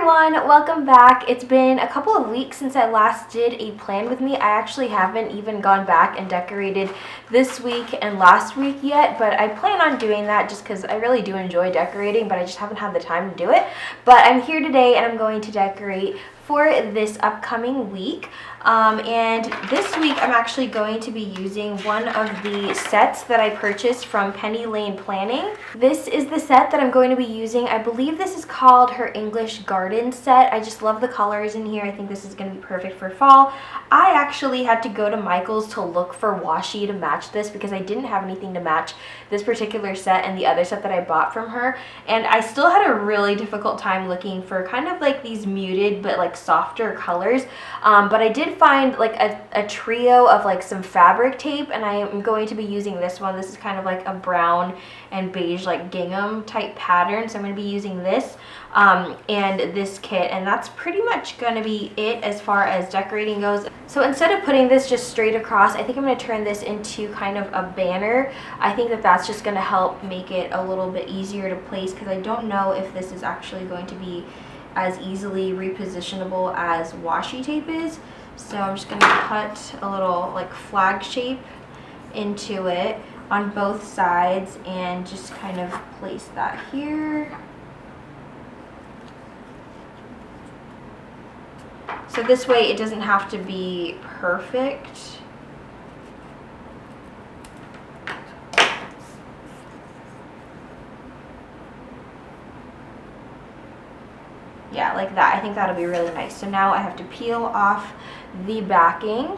everyone, welcome back. It's been a couple of weeks since I last did a plan with me. I actually haven't even gone back and decorated this week and last week yet, but I plan on doing that just because I really do enjoy decorating, but I just haven't had the time to do it. But I'm here today and I'm going to decorate for this upcoming week. And this week I'm actually going to be using one of the sets that I purchased from Penny Lane Planning. This is the set that I'm going to be using. I believe this is called her English Garden set. I just love the colors in here. I think this is going to be perfect for fall. I actually had to go to Michael's to look for washi to match this because I didn't have anything to match this particular set and the other set that I bought from her. And I still had a really difficult time looking for kind of like these muted but like softer colors. But I did find like a trio of like some fabric tape, and I am going to be using this one. This is kind of like a brown and beige like gingham type pattern, so I'm going to be using this and this kit, and that's pretty much going to be it as far as decorating goes. So instead of putting this just straight across, I think I'm going to turn this into kind of a banner. I think that that's just going to help make it a little bit easier to place because I don't know if this is actually going to be as easily repositionable as washi tape is. So I'm just going to cut a little like flag shape into it on both sides and just kind of place that here. So this way it doesn't have to be perfect. Yeah, like that. I think that'll be really nice. So now I have to peel off the backing.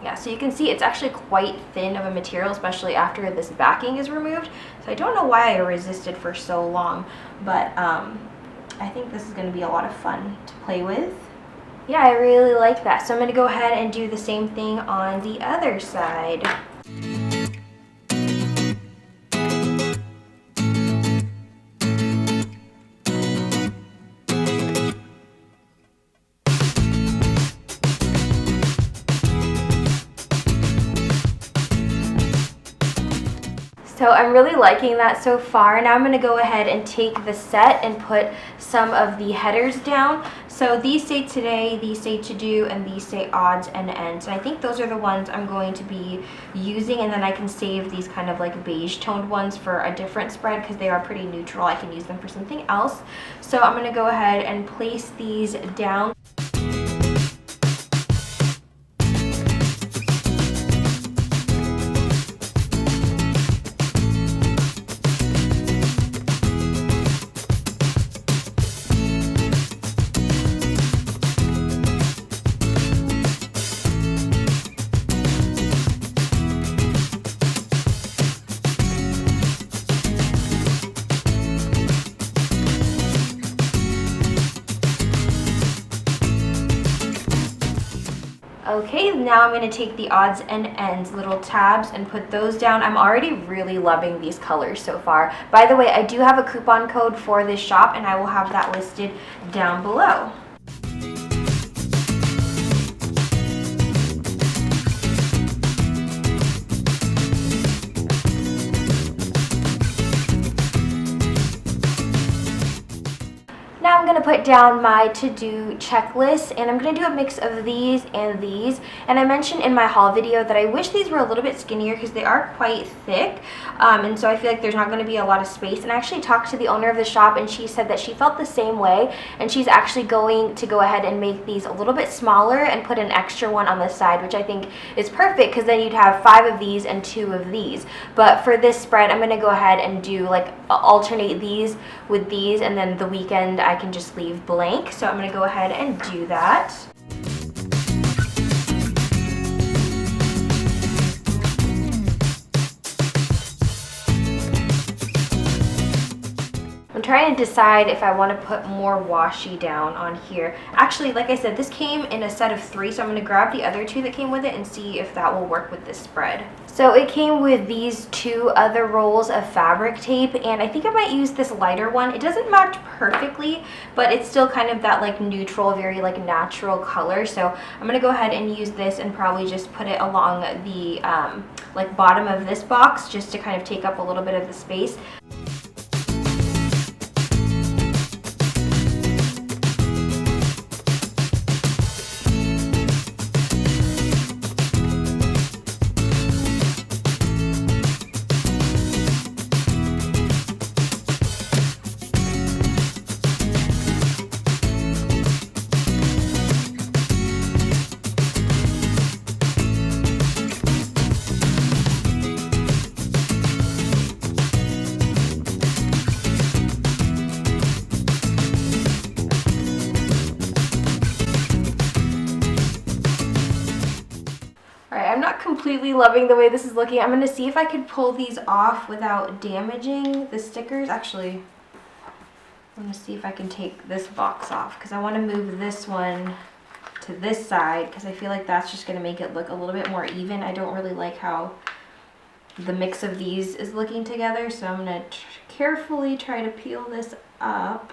Yeah, so you can see it's actually quite thin of a material, especially after this backing is removed. So I don't know why I resisted for so long, but I think this is going to be a lot of fun to play with. Yeah, I really like that. So I'm going to go ahead and do the same thing on the other side. So I'm really liking that so far. Now I'm going to go ahead and take the set and put some of the headers down. So these say today, these say to do, and these say odds and ends. And I think those are the ones I'm going to be using, and then I can save these kind of like beige toned ones for a different spread because they are pretty neutral. I can use them for something else. So I'm going to go ahead and place these down. Okay, now I'm going to take the odds and ends little tabs and put those down. I'm already really loving these colors so far. By the way, I do have a coupon code for this shop, and I will have that listed down below. Now I'm going to put down my to-do checklist, and I'm going to do a mix of these and these. And I mentioned in my haul video that I wish these were a little bit skinnier because they are quite thick, and so I feel like there's not going to be a lot of space. And I actually talked to the owner of the shop, and she said that she felt the same way, and she's actually going to go ahead and make these a little bit smaller and put an extra one on the side, which I think is perfect because then you'd have 5 of these and 2 of these. But for this spread, I'm going to go ahead and do like alternate these with these, and then the weekend I can just leave blank. So I'm going to go ahead and do that. I'm trying to decide if I want to put more washi down on here. Actually, like I said, this came in a set of 3, so I'm going to grab the other 2 that came with it and see if that will work with this spread. So it came with these 2 other rolls of fabric tape, and I think I might use this lighter one. It doesn't match perfectly, but it's still kind of that like neutral, very like natural color. So I'm going to go ahead and use this and probably just put it along the like bottom of this box just to kind of take up a little bit of the space. completely loving the way this is looking. I'm gonna see if I could pull these off without damaging the stickers. Actually, I'm gonna see if I can take this box off because I want to move this one to this side because I feel like that's just gonna make it look a little bit more even. I don't really like how the mix of these is looking together, so I'm gonna carefully try to peel this up.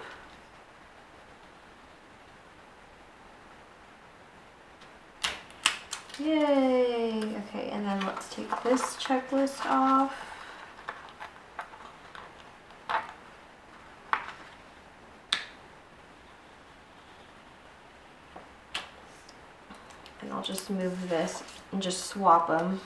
Yay! Okay, and then let's take this checklist off. And I'll just move this and just swap them.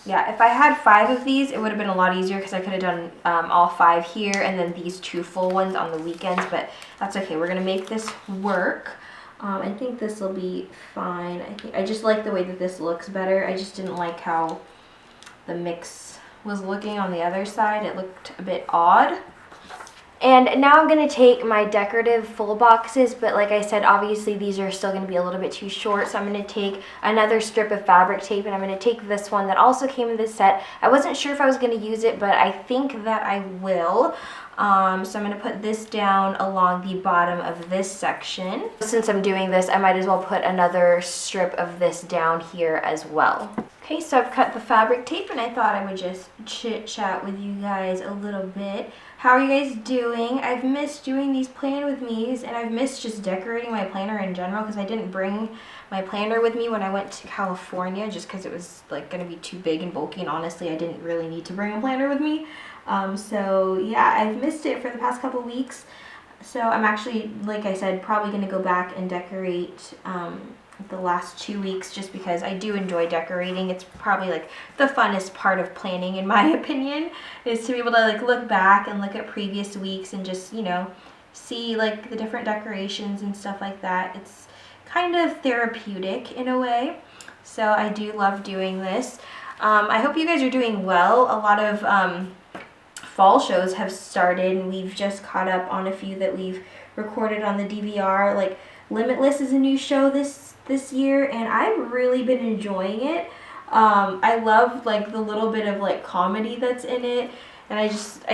Yeah, if I had 5 of these, it would have been a lot easier because I could have done all 5 here and then these 2 full ones on the weekends, but that's okay. We're going to make this work. I think this will be fine. I just like the way that this looks better. I just didn't like how the mix was looking on the other side. It looked a bit odd. And now I'm going to take my decorative full boxes, but like I said, obviously these are still going to be a little bit too short, so I'm going to take another strip of fabric tape, and I'm going to take this one that also came in this set. I wasn't sure if I was going to use it, but I think that I will. So I'm going to put this down along the bottom of this section. Since I'm doing this, I might as well put another strip of this down here as well. Okay, so I've cut the fabric tape, and I thought I would just chit-chat with you guys a little bit. How are you guys doing? I've missed doing these plan with me's, and I've missed just decorating my planner in general because I didn't bring my planner with me when I went to California just because it was like going to be too big and bulky, and honestly I didn't really need to bring a planner with me. So yeah, I've missed it for the past couple weeks. So I'm actually, like I said, probably going to go back and decorate the last 2 weeks just because I do enjoy decorating. It's probably like the funnest part of planning in my opinion, is to be able to like look back and look at previous weeks and just, you know, see like the different decorations and stuff like that. It's kind of therapeutic in a way. So I do love doing this. I hope you guys are doing well. A lot of fall shows have started, and we've just caught up on a few that we've recorded on the DVR. Like Limitless is a new show this year, and I've really been enjoying it. I love like the little bit of like comedy that's in it, and I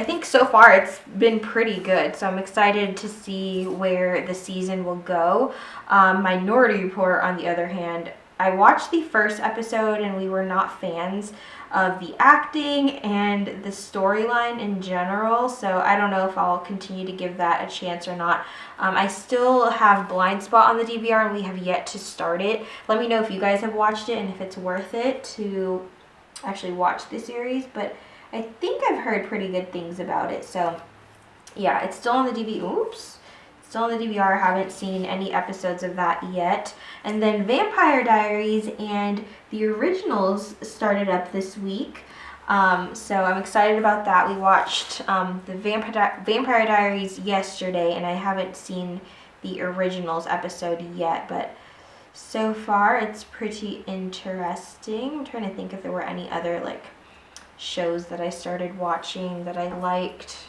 think so far it's been pretty good, so I'm excited to see where the season will go. Minority Report, on the other hand, I watched the first episode and we were not fans of the acting and the storyline in general, so I don't know if I'll continue to give that a chance or not. I still have Blind Spot on the DVR and we have yet to start it. Let me know if you guys have watched it and if it's worth it to actually watch the series, but I think I've heard pretty good things about it. So yeah, it's still on the still on the DVR. I haven't seen any episodes of that yet. And then Vampire Diaries and the originals started up this week. So I'm excited about that. We watched the Vampire Diaries yesterday, and I haven't seen the originals episode yet, but so far it's pretty interesting. I'm trying to think if there were any other like shows that I started watching that I liked.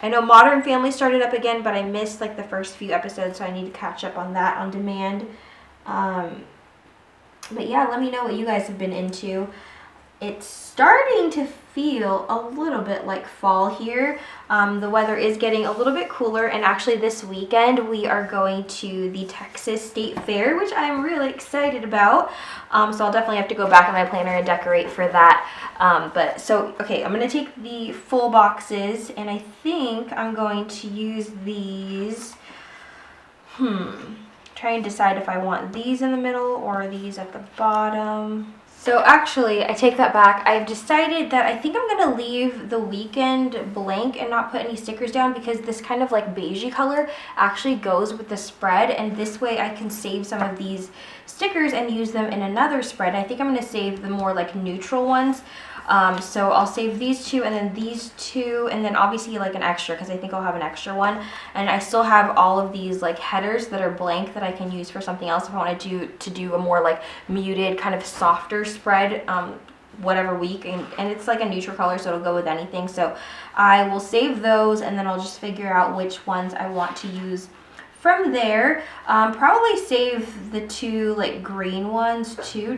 I know Modern Family started up again, but I missed like the first few episodes, so I need to catch up on that on demand. But yeah, let me know what you guys have been into. It's starting to feel a little bit like fall here. The weather is getting a little bit cooler, and actually this weekend we are going to the Texas State Fair, which I'm really excited about. So I'll definitely have to go back in my planner and decorate for that. Okay, I'm going to take the full boxes, and I think I'm going to use these. Try and decide if I want these in the middle or these at the bottom. So actually, I take that back. I've decided that I think I'm going to leave the weekend blank and not put any stickers down, because this kind of like beigey color actually goes with the spread, and this way I can save some of these stickers and use them in another spread. I think I'm going to save the more like neutral ones. So I'll save these two and then these two, and then obviously like an extra, because I think I'll have an extra one. And I still have all of these like headers that are blank that I can use for something else if I want to do a more like muted kind of softer spread whatever week, and it's like a neutral color, so it'll go with anything. So I will save those, and then I'll just figure out which ones I want to use from there. Probably save the two like green ones too.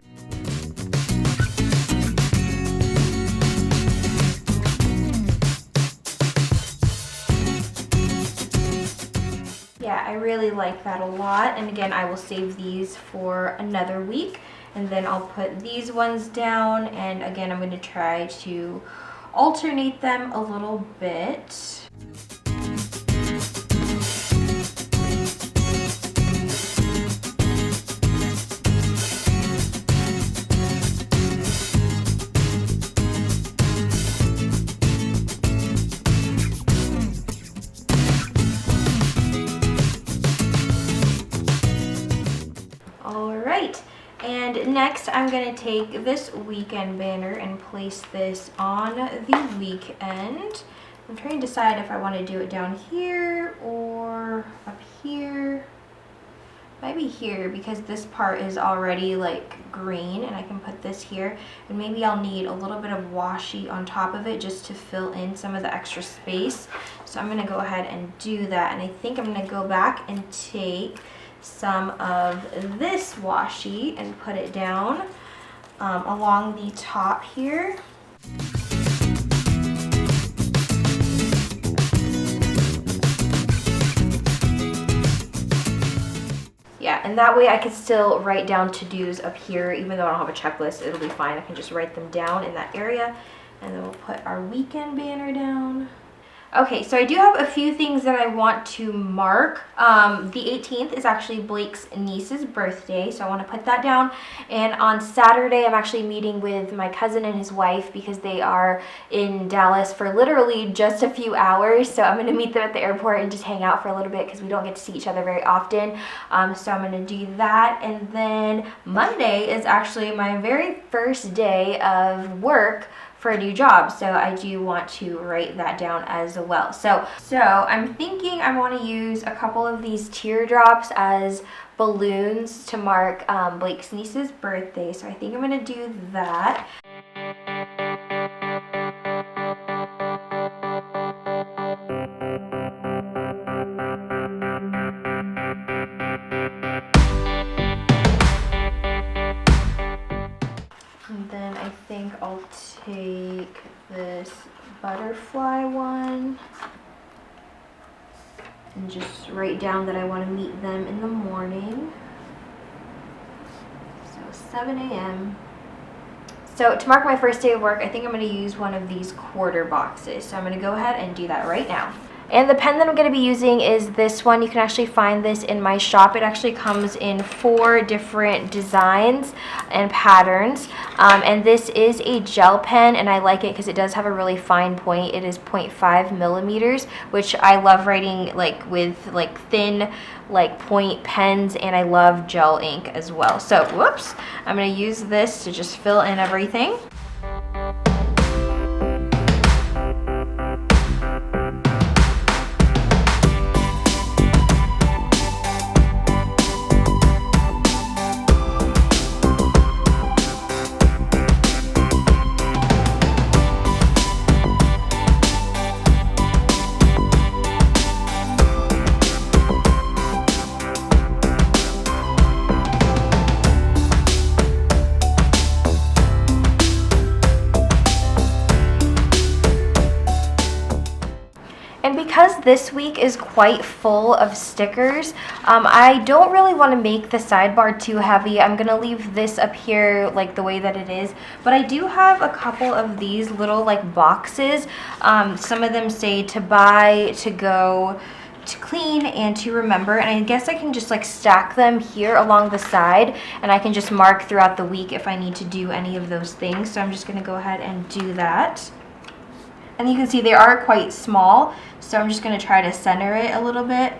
Yeah, I really like that a lot. And again, I will save these for another week, and then I'll put these ones down. And again, I'm going to try to alternate them a little bit. And next I'm going to take this weekend banner and place this on the weekend. I'm trying to decide if I want to do it down here or up here. Maybe here, because this part is already like green, and I can put this here, and maybe I'll need a little bit of washi on top of it just to fill in some of the extra space. So I'm going to go ahead and do that, and I think I'm going to go back and take some of this washi and put it down along the top here. Yeah, and that way I can still write down to-dos up here. Even though I don't have a checklist, it'll be fine. I can just write them down in that area, and then we'll put our weekend banner down. Okay, so I do have a few things that I want to mark. The 18th is actually Blake's niece's birthday, so I want to put that down. And on Saturday, I'm actually meeting with my cousin and his wife because they are in Dallas for literally just a few hours. So I'm going to meet them at the airport and just hang out for a little bit because we don't get to see each other very often. So I'm going to do that. And then Monday is actually my very first day of work for a new job, so I do want to write that down as well. So I'm thinking I want to use a couple of these teardrops as balloons to mark Blake's niece's birthday, so I think I'm going to do that. And then I think I'll take this butterfly one and just write down that I want to meet them in the morning. So 7 a.m. So to mark my first day of work, I think I'm going to use one of these quarter boxes. So I'm going to go ahead and do that right now. And the pen that I'm going to be using is this one. You can actually find this in my shop. It actually comes in 4 different designs and patterns. And this is a gel pen, and I like it because it does have a really fine point. It is 0.5 millimeters, which I love writing like with like thin like point pens, and I love gel ink as well. So whoops, I'm going to use this to just fill in everything. And because this week is quite full of stickers, I don't really want to make the sidebar too heavy. I'm going to leave this up here like the way that it is. But I do have a couple of these little like boxes. Some of them say to buy, to go, to clean, and to remember. And I guess I can just like stack them here along the side, and I can just mark throughout the week if I need to do any of those things. So I'm just going to go ahead and do that. And you can see they are quite small, so I'm just going to try to center it a little bit.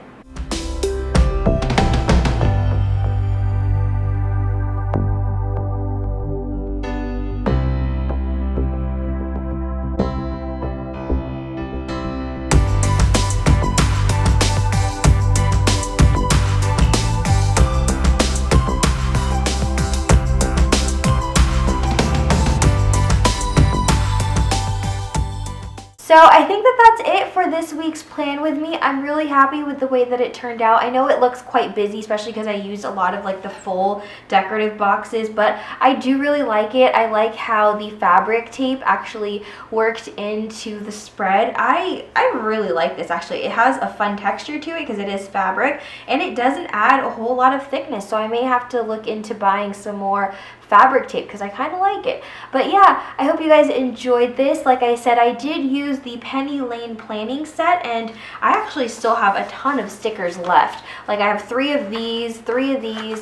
So I think that that's it for this week's plan with me. I'm really happy with the way that it turned out. I know it looks quite busy, especially because I used a lot of like the full decorative boxes, but I do really like it. I like how the fabric tape actually worked into the spread. I really like this actually. It has a fun texture to it because it is fabric, and it doesn't add a whole lot of thickness, so I may have to look into buying some more fabric tape because I kind of like it. But yeah, I hope you guys enjoyed this. Like I said, I did use the Penny Lane planning set, and I actually still have a ton of stickers left. Like I have three of these.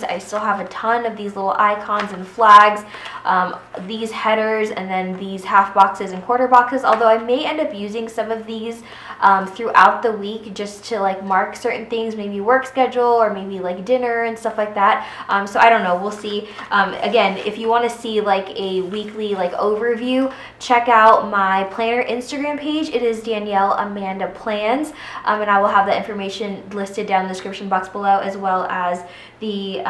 I still have a ton of these little icons and flags, these headers, and then these half boxes and quarter boxes, although I may end up using some of these throughout the week just to like mark certain things, maybe work schedule or maybe like dinner and stuff like that. So I don't know, we'll see. Again, if you want to see like a weekly like overview, check out my planner Instagram page. It is Danielle Amanda Plans, and I will have that information listed down in the description box below, as well as the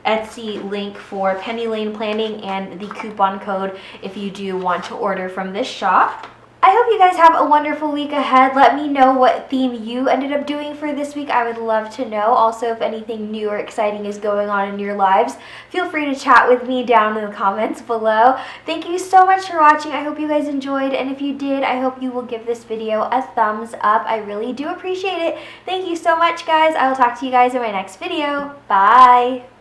Etsy link for Penny Lane planning and the coupon code if you do want to order from this shop. I hope you guys have a wonderful week ahead. Let me know what theme you ended up doing for this week. I would love to know. Also, if anything new or exciting is going on in your lives, feel free to chat with me down in the comments below. Thank you so much for watching. I hope you guys enjoyed, and if you did, I hope you will give this video a thumbs up. I really do appreciate it. Thank you so much, guys. I will talk to you guys in my next video. Bye!